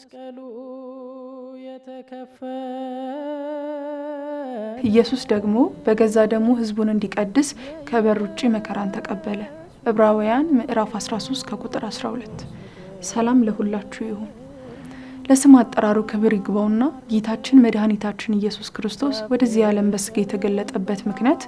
በመስቀሉ የተከፈለ ኢየሱስ ደግሞ በገዛ ደሙ ሕዝቡን እንዲቀድስ ከበር ውጪ መከራን ተቀበለ። ዕብራውያን ምዕራፍ 13 ከቁጥር 12። ሰላም ለሁላችሁ ይሁን። ለስም አጠራሩ ክብር ይግባውና ጌታችን መድኃኒታችን ኢየሱስ ክርስቶስ ወደዚህ ዓለም በስጋ የተገለጠበት ምክንያት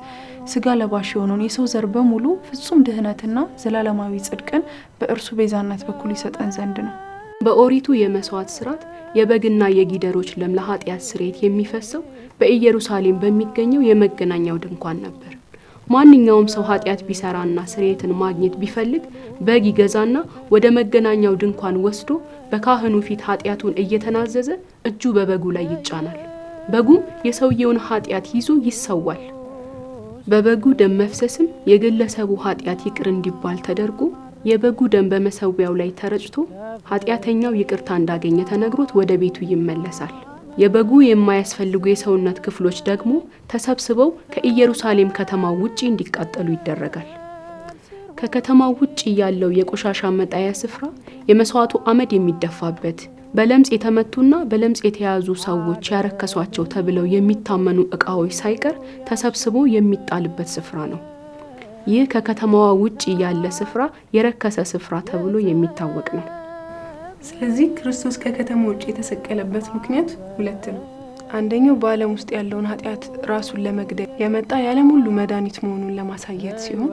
ስጋ ለባሽ የሆነውን የሰው ዘር በሙሉ ፍጹም ድህነትና ዘላለማዊ ጽድቅን በእርሱ ቤዛነት በኩል ይሰጠን ዘንድ ነው። በኦሪቱ የመስዋዕት ሥርዓት የበግና የጊደሮች ደም ለኃጢአት ስርየት የሚፈሰው በኢየሩሳሌም በሚገኘው የመገናኛው ድንኳን ነበር። ማንኛውም ሰው ኃጢአት ቢሰራና ስርየትን ማግኘት ቢፈልግ በግ ይገዛና ወደ መገናኛው ድንኳን ወስዶ በካህኑ ፊት ኃጢአቱን እየተናዘዘ እጁ በበጉ ላይ ይጫናል። በጉም የሰውየውን ኃጢአት ይዞ ይሰዋል። በበጉ ደም መፍሰስም የግለሰቡ ኃጢአት ይቅር እንዲባል ተደርጎ የበጉ ደም በመሰዊያው ላይ ተረጭቶ ኃጢአተኛው ይቅርታ እንዳገኘ ተነግሮት ወደ ቤቱ ይመለሳል። የበጉ የማያስፈልጉ የሰውነት ክፍሎች ደግሞ ተሰብስበው ከኢየሩሳሌም ከተማ ውጪ እንዲቃጠሉ ይደረጋል። ከከተማው ውጪ ያለው የቆሻሻ መጣያ ስፍራ የመስዋዕቱ አመድ የሚደፋበት፣ በለምጽ የተመቱና በለምጽ የተያዙ ሰዎች ያረከሷቸው ተብለው የሚታመኑ ዕቃዎች ሳይቀር ተሰብስቦ የሚጣልበት ስፍራ ነው። ይህ ከከተማዋ ውጪ ያለ ስፍራ የረከሰ ስፍራ ተብሎ የሚታወቅ ነው። ስለዚህ ክርስቶስ ከከተማ ውጪ የተሰቀለበት ምክንያት ሁለት ነው። አንደኛው በዓለም ውስጥ ያለውን ኃጢአት ራሱን ለመግደል የመጣ የዓለም ሁሉ መድኃኒት መሆኑን ለማሳየት ሲሆን፣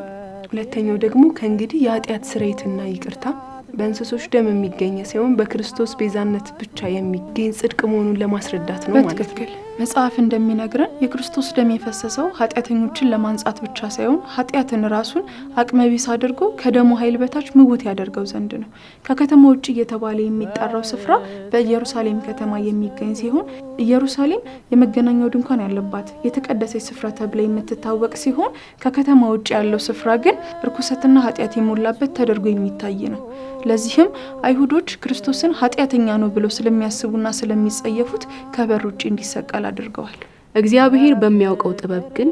ሁለተኛው ደግሞ ከእንግዲህ የኃጢአት ስርየትና ይቅርታ በእንስሶች ደም የሚገኝ ሲሆን በክርስቶስ ቤዛነት ብቻ የሚገኝ ጽድቅ መሆኑን ለማስረዳት ነው ማለት ነው። መጽሐፍ እንደሚነግረን የክርስቶስ ደም የፈሰሰው ኃጢአተኞችን ለማንጻት ብቻ ሳይሆን ኃጢአትን ራሱን አቅመቢስ አድርጎ ከደሙ ኃይል በታች ምውት ያደርገው ዘንድ ነው። ከከተማ ውጪ እየተባለ የሚጠራው ስፍራ በኢየሩሳሌም ከተማ የሚገኝ ሲሆን ኢየሩሳሌም የመገናኛው ድንኳን ያለባት የተቀደሰች ስፍራ ተብላ የምትታወቅ ሲሆን ከከተማ ውጪ ያለው ስፍራ ግን ርኩሰትና ኃጢአት የሞላበት ተደርጎ የሚታይ ነው። ለዚህም አይሁዶች ክርስቶስን ኃጢአተኛ ነው ብለው ስለሚያስቡና ስለሚጸየፉት ከበር ውጪ እንዲሰቀል አድርገዋል። እግዚአብሔር በሚያውቀው ጥበብ ግን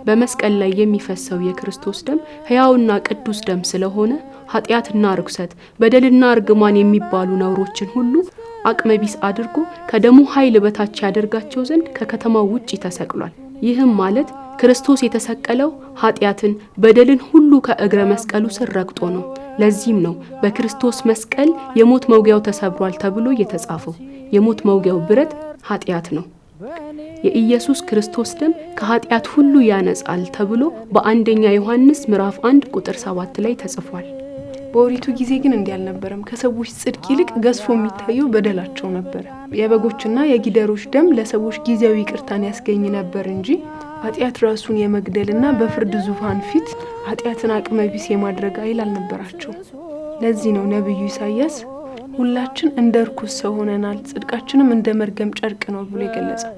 በመስቀል ላይ የሚፈሰው የክርስቶስ ደም ሕያውና ቅዱስ ደም ስለሆነ ኃጢአትና ርኩሰት፣ በደልና እርግማን የሚባሉ ነውሮችን ሁሉ አቅመቢስ አድርጎ ከደሙ ኃይል በታች ያደርጋቸው ዘንድ ከከተማው ውጪ ተሰቅሏል። ይህም ማለት ክርስቶስ የተሰቀለው ኃጢአትን፣ በደልን ሁሉ ከእግረ መስቀሉ ስር ረግጦ ነው። ለዚህም ነው በክርስቶስ መስቀል የሞት መውጊያው ተሰብሯል ተብሎ የተጻፈው። የሞት መውጊያው ብረት ኃጢአት ነው። የኢየሱስ ክርስቶስ ደም ከኃጢአት ሁሉ ያነጻል ተብሎ በአንደኛ ዮሐንስ ምዕራፍ 1 ቁጥር 7 ላይ ተጽፏል። በኦሪቱ ጊዜ ግን እንዲህ አልነበረም። ከሰዎች ጽድቅ ይልቅ ገዝፎ የሚታየው በደላቸው ነበር። የበጎችና የጊደሮች ደም ለሰዎች ጊዜያዊ ይቅርታን ያስገኝ ነበር እንጂ ኃጢአት ራሱን የመግደልና በፍርድ ዙፋን ፊት ኃጢአትን አቅመቢስ የማድረግ ኃይል አልነበራቸው። ለዚህ ነው ነብዩ ኢሳይያስ ሁላችን እንደ ርኩስ ሰው ሆነናል፣ ጽድቃችንም እንደ መርገም ጨርቅ ነው ብሎ የገለጸው።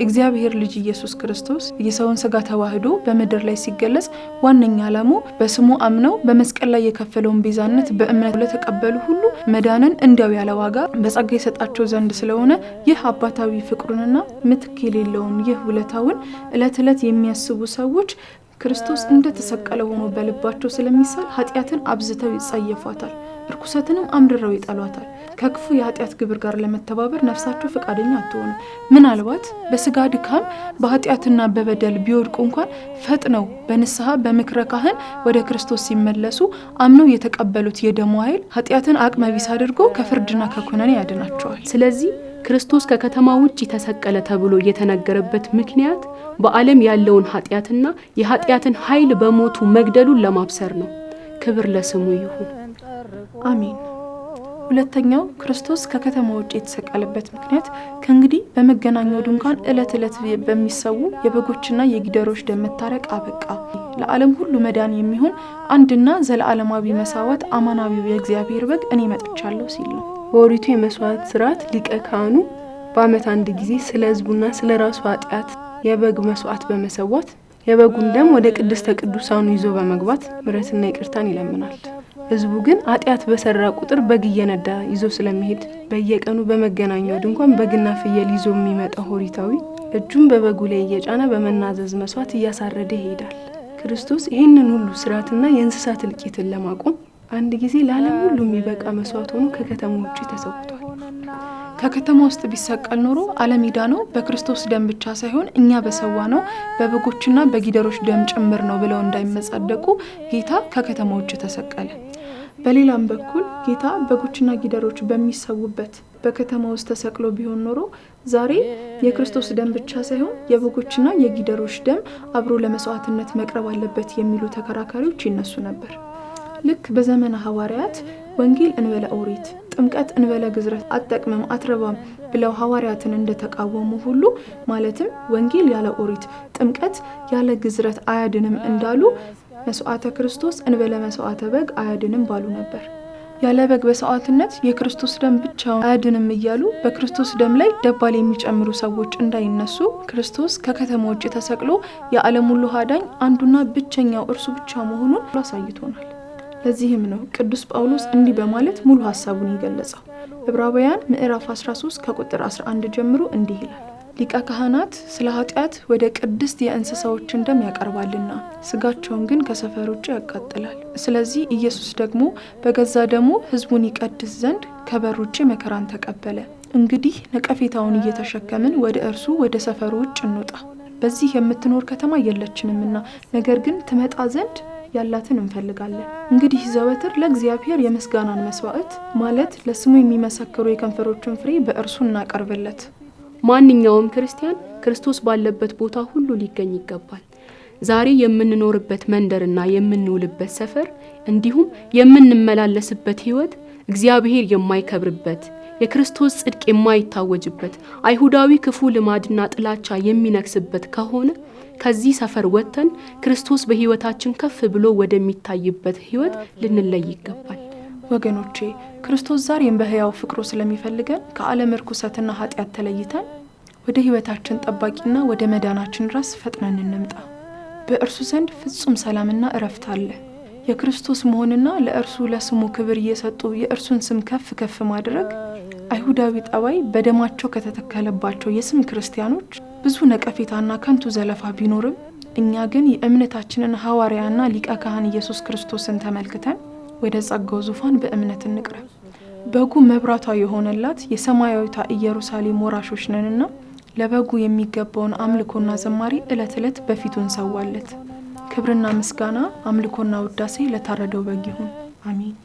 እግዚአብሔር ልጅ ኢየሱስ ክርስቶስ የሰውን ስጋ ተዋህዶ በምድር ላይ ሲገለጽ ዋነኛ ዓላማው በስሙ አምነው በመስቀል ላይ የከፈለውን ቤዛነት በእምነት ለተቀበሉ ሁሉ መዳንን እንዲያው ያለ ዋጋ በጸጋ የሰጣቸው ዘንድ ስለሆነ ይህ አባታዊ ፍቅሩንና ምትክ የሌለውን ይህ ውለታውን ዕለት ዕለት የሚያስቡ ሰዎች ክርስቶስ እንደተሰቀለ ሆኖ በልባቸው ስለሚሳል ኃጢአትን አብዝተው ይጸየፏታል፣ ርኩሰትንም አምርረው ይጠሏታል። ከክፉ የኃጢአት ግብር ጋር ለመተባበር ነፍሳቸው ፈቃደኛ አትሆኑ። ምናልባት በስጋ ድካም በኃጢአትና በበደል ቢወድቁ እንኳን ፈጥነው በንስሐ በምክረ ካህን ወደ ክርስቶስ ሲመለሱ አምነው የተቀበሉት የደሙ ኃይል ኃጢአትን አቅመቢስ አድርጎ ከፍርድና ከኩነኔ ያድናቸዋል። ስለዚህ ክርስቶስ ከከተማ ውጪ ተሰቀለ ተብሎ የተነገረበት ምክንያት በዓለም ያለውን ኃጢአትና የኃጢአትን ኃይል በሞቱ መግደሉን ለማብሰር ነው። ክብር ለስሙ ይሁን፣ አሜን። ሁለተኛው ክርስቶስ ከከተማ ውጪ የተሰቀለበት ምክንያት ከእንግዲህ በመገናኛው ድንኳን ዕለት ዕለት በሚሰዉ የበጎችና የጊደሮች ደም መታረቅ አበቃ፣ ለዓለም ሁሉ መዳን የሚሆን አንድና ዘለዓለማዊ መስዋዕት አማናዊው የእግዚአብሔር በግ እኔ መጥቻለሁ ሲል ነው። በኦሪቱ የመስዋዕት ሥርዓት ሊቀ ካህኑ በዓመት አንድ ጊዜ ስለ ሕዝቡና ስለ ራሱ ኃጢአት የበግ መስዋዕት በመሰዋት የበጉን ደም ወደ ቅድስተ ቅዱሳኑ ይዞ በመግባት ምሕረትና ይቅርታን ይለምናል። ሕዝቡ ግን ኃጢአት በሰራ ቁጥር በግ እየነዳ ይዞ ስለሚሄድ በየቀኑ በመገናኛው ድንኳን በግና ፍየል ይዞ የሚመጣው ሆሪታዊ እጁን በበጉ ላይ እየጫነ በመናዘዝ መስዋዕት እያሳረደ ይሄዳል። ክርስቶስ ይህንን ሁሉ ስርዓትና የእንስሳት እልቂትን ለማቆም አንድ ጊዜ ለዓለም ሁሉ የሚበቃ መስዋዕት ሆኖ ከከተማ ውጪ ተሰውቷል። ከከተማ ውስጥ ቢሰቀል ኖሮ ዓለም ይዳነው በክርስቶስ ደም ብቻ ሳይሆን እኛ በሰዋ ነው በበጎችና በጊደሮች ደም ጭምር ነው ብለው እንዳይመጻደቁ ጌታ ከከተማ ውጭ ተሰቀለ። በሌላም በኩል ጌታ በጎችና ጊደሮች በሚሰውበት በከተማ ውስጥ ተሰቅሎ ቢሆን ኖሮ ዛሬ የክርስቶስ ደም ብቻ ሳይሆን የበጎችና የጊደሮች ደም አብሮ ለመስዋዕትነት መቅረብ አለበት የሚሉ ተከራካሪዎች ይነሱ ነበር። ልክ በዘመነ ሐዋርያት ወንጌል እንበለ ኦሪት፣ ጥምቀት እንበለ ግዝረት አጠቅመም አትረባም ብለው ሐዋርያትን እንደተቃወሙ ሁሉ ማለትም ወንጌል ያለ ኦሪት፣ ጥምቀት ያለ ግዝረት አያድንም እንዳሉ መስዋዕተ ክርስቶስ እንበለ መስዋዕተ በግ አያድንም ባሉ ነበር። ያለ በግ መስዋዕትነት የክርስቶስ ደም ብቻ አያድንም እያሉ በክርስቶስ ደም ላይ ደባል የሚጨምሩ ሰዎች እንዳይነሱ ክርስቶስ ከከተማ ውጭ ተሰቅሎ የዓለም ሁሉ አዳኝ አንዱና ብቸኛው እርሱ ብቻ መሆኑን አሳይቶናል። ለዚህም ነው ቅዱስ ጳውሎስ እንዲህ በማለት ሙሉ ሐሳቡን ይገለጻል። ዕብራውያን ምዕራፍ 13 ከቁጥር 11 ጀምሮ እንዲህ ይላል። ሊቀ ካህናት ስለ ኃጢአት ወደ ቅድስት የእንስሳዎችን ደም ያቀርባልና ስጋቸውን ግን ከሰፈር ውጭ ያቃጥላል። ስለዚህ ኢየሱስ ደግሞ በገዛ ደሙ ሕዝቡን ይቀድስ ዘንድ ከበር ውጭ መከራን ተቀበለ። እንግዲህ ነቀፌታውን እየተሸከምን ወደ እርሱ ወደ ሰፈሩ ውጭ እንውጣ። በዚህ የምትኖር ከተማ የለችንምና ነገር ግን ትመጣ ዘንድ ያላትን እንፈልጋለን። እንግዲህ ዘወትር ለእግዚአብሔር የምስጋናን መስዋዕት ማለት ለስሙ የሚመሰክሩ የከንፈሮችን ፍሬ በእርሱ እናቀርብለት። ማንኛውም ክርስቲያን ክርስቶስ ባለበት ቦታ ሁሉ ሊገኝ ይገባል። ዛሬ የምንኖርበት መንደርና የምንውልበት ሰፈር እንዲሁም የምንመላለስበት ህይወት እግዚአብሔር የማይከብርበት የክርስቶስ ጽድቅ የማይታወጅበት አይሁዳዊ ክፉ ልማድና ጥላቻ የሚነክስበት ከሆነ ከዚህ ሰፈር ወጥተን ክርስቶስ በህይወታችን ከፍ ብሎ ወደሚታይበት ህይወት ልንለይ ይገባል። ወገኖቼ ክርስቶስ ዛሬም በህያው ፍቅሩ ስለሚፈልገን ከዓለም ርኩሰትና ኃጢአት ተለይተን ወደ ህይወታችን ጠባቂና ወደ መዳናችን ራስ ፈጥነን እንምጣ። በእርሱ ዘንድ ፍጹም ሰላምና እረፍት አለ። የክርስቶስ መሆንና ለእርሱ ለስሙ ክብር እየሰጡ የእርሱን ስም ከፍ ከፍ ማድረግ አይሁዳዊ ጠባይ በደማቸው ከተተከለባቸው የስም ክርስቲያኖች ብዙ ነቀፌታና ከንቱ ዘለፋ ቢኖርም እኛ ግን የእምነታችንን ሐዋርያና ሊቀ ካህን ኢየሱስ ክርስቶስን ተመልክተን ወደ ጸጋው ዙፋን በእምነት እንቅረብ። በጉ መብራቷ የሆነላት የሰማያዊቷ ኢየሩሳሌም ወራሾች ነንና ለበጉ የሚገባውን አምልኮና ዘማሪ ዕለት ዕለት በፊቱ እንሰዋለት። ክብርና ምስጋና አምልኮና ውዳሴ ለታረደው በግ ይሁን። አሜን።